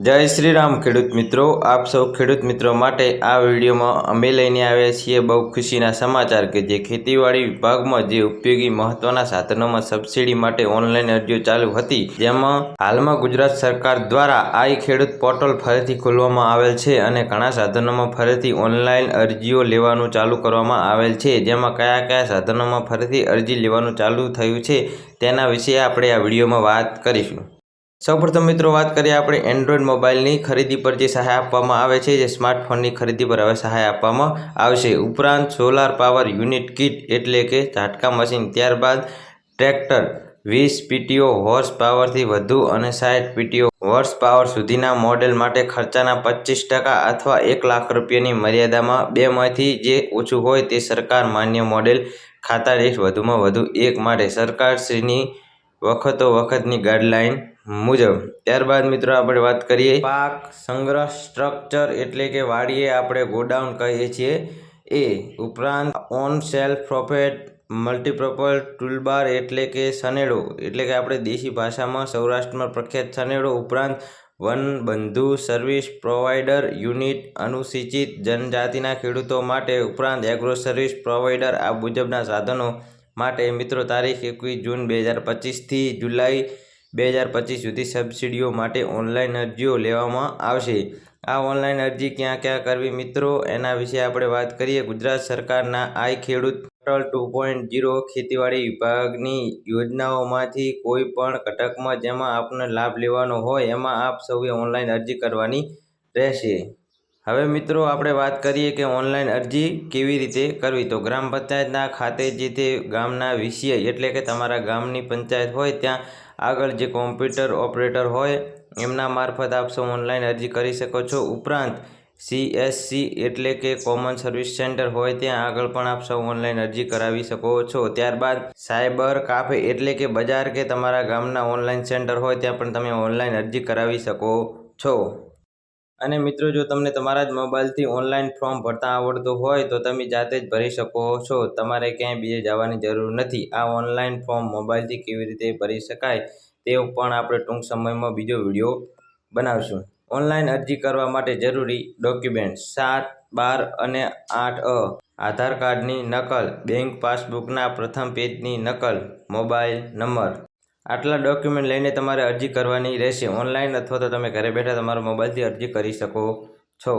જય શ્રી રામ ખેડૂત મિત્રો, આપ સૌ ખેડૂત મિત્રો માટે આ વિડીયોમાં અમે લઈને આવ્યા છીએ બહુ ખુશીના સમાચાર કે જે ખેતીવાડી વિભાગમાં જે ઉપયોગી મહત્વના સાધનોમાં સબસિડી માટે ઓનલાઈન અરજીઓ ચાલુ હતી, જેમાં હાલમાં ગુજરાત સરકાર દ્વારા આઈ ખેડૂત પોર્ટલ ફરીથી ખોલવામાં આવેલ છે અને ઘણા સાધનોમાં ફરીથી ઓનલાઈન અરજીઓ લેવાનું ચાલુ કરવામાં આવેલ છે, જેમાં કયા કયા સાધનોમાં ફરીથી અરજી લેવાનું ચાલુ થયું છે તેના વિશે આપણે આ વિડીયોમાં વાત કરીશું। સૌપ્રથમ મિત્રો વાત કરીએ આપણે એન્ડ્રોઈડ મોબાઈલની ખરીદી પર જે સહાય આપવામાં આવે છે, જે સ્માર્ટફોનની ખરીદી પર હવે સહાય આપવામાં આવશે। ઉપરાંત સોલાર પાવર યુનિટ કિટ એટલે કે ઝાટકા મશીન, ત્યારબાદ ટ્રેક્ટર 20 પીટીઓ હોર્સ પાવરથી વધુ અને 60 પીટીઓ હોર્સ પાવર સુધીના મોડેલ માટે ખર્ચાના 25% અથવા 1 લાખ રૂપિયાની મર્યાદામાં બેમાંથી જે ઓછું હોય તે સરકાર માન્ય મોડેલ ખાતા દીઠ વધુમાં વધુ એક માટે સરકારશ્રીની વખતોવખતની ગાઈડલાઈન મુજબ। ત્યારબાદ મિત્રો આપણે વાત કરીએ પાક સંગ્રહ સ્ટ્રક્ચર એટલે કે વાડીએ આપણે ગોડાઉન કહીએ છીએ એ ઉપરાંત own self prophet multipurpose toolbar એટલે કે સનેડો એટલે કે આપણે દેશી ભાષામાં સૌરાષ્ટ્રમાં પ્રખ્યાત સનેડો, ઉપરાંત વનબંધુ સર્વિસ પ્રોવાઈડર યુનિટ અનુસૂચિત જનજાતિના ખેડૂતો માટે, ઉપરાંત એગ્રો સર્વિસ પ્રોવાઈડર આ મુજબના સાધનો માટે મિત્રો તારીખ 21 જૂન 2025 થી જુલાઈ 2025 સુધી સબસિડીઓ માટે ઓનલાઈન અરજીઓ લેવામાં આવશે। આ ઓનલાઈન અરજી ક્યાં ક્યાં કરવી મિત્રો એના વિશે આપણે વાત કરીએ। ગુજરાત સરકારના આઈ ખેડૂત પોર્ટલ 2.0 ખેતીવાડી વિભાગની યોજનાઓમાંથી કોઈ પણ ઘટકમાં જેમાં આપને લાભ લેવાનો હોય એમાં આપ સૌએ ઓનલાઈન અરજી કરવાની રહેશે। હવે મિત્રો આપણે વાત કરીએ કે ઓનલાઈન અરજી કેવી રીતે કરવી, તો ગ્રામ પંચાયતના ખાતે જે તે ગામના વિષય એટલે કે તમારા ગામની પંચાયત હોય ત્યાં આગળ જે કોમ્પ્યુટર ઓપરેટર હોય એમના મારફત આપ સૌ ઓનલાઈન અરજી કરી શકો છો। ઉપરાંત CSC એટલે કે કોમન સર્વિસ સેન્ટર હોય ત્યાં આગળ પણ આપ સૌ ઓનલાઈન અરજી કરાવી શકો છો। ત્યારબાદ સાયબર કાફે એટલે કે બજાર કે તમારા ગામના ઓનલાઈન સેન્ટર હોય ત્યાં પણ તમે ઓનલાઈન અરજી કરાવી શકો છો। અને મિત્રો જો તમને તમારા જ મોબાઈલથી ઓનલાઈન ફોર્મ ભરતા આવડતું હોય તો તમે જાતે જ ભરી શકો છો, તમારે ક્યાંય બીજે જવાની જરૂર નથી। આ ઓનલાઈન ફોર્મ મોબાઈલથી કેવી રીતે ભરી શકાય તે પણ આપણે ટૂંક સમયમાં બીજો વિડીયો બનાવશું। ઓનલાઈન અરજી કરવા માટે જરૂરી ડોક્યુમેન્ટ 7, 12 અને 8A આધાર કાર્ડની નકલ, બેંક પાસબુકના પ્રથમ પેજની નકલ, મોબાઈલ નંબર, આટલા ડોક્યુમેન્ટ લઈને તમારે અરજી કરવાની રહેશે ઓનલાઈન, અથવા તો તમે ઘરે બેઠા તમારા મોબાઈલથી અરજી કરી શકો છો।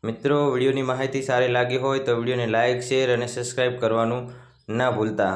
મિત્રો વિડીયોની માહિતી સારી લાગી હોય તો વિડીયોને લાઇક, શેર અને સબસ્ક્રાઈબ કરવાનું ના ભૂલતા।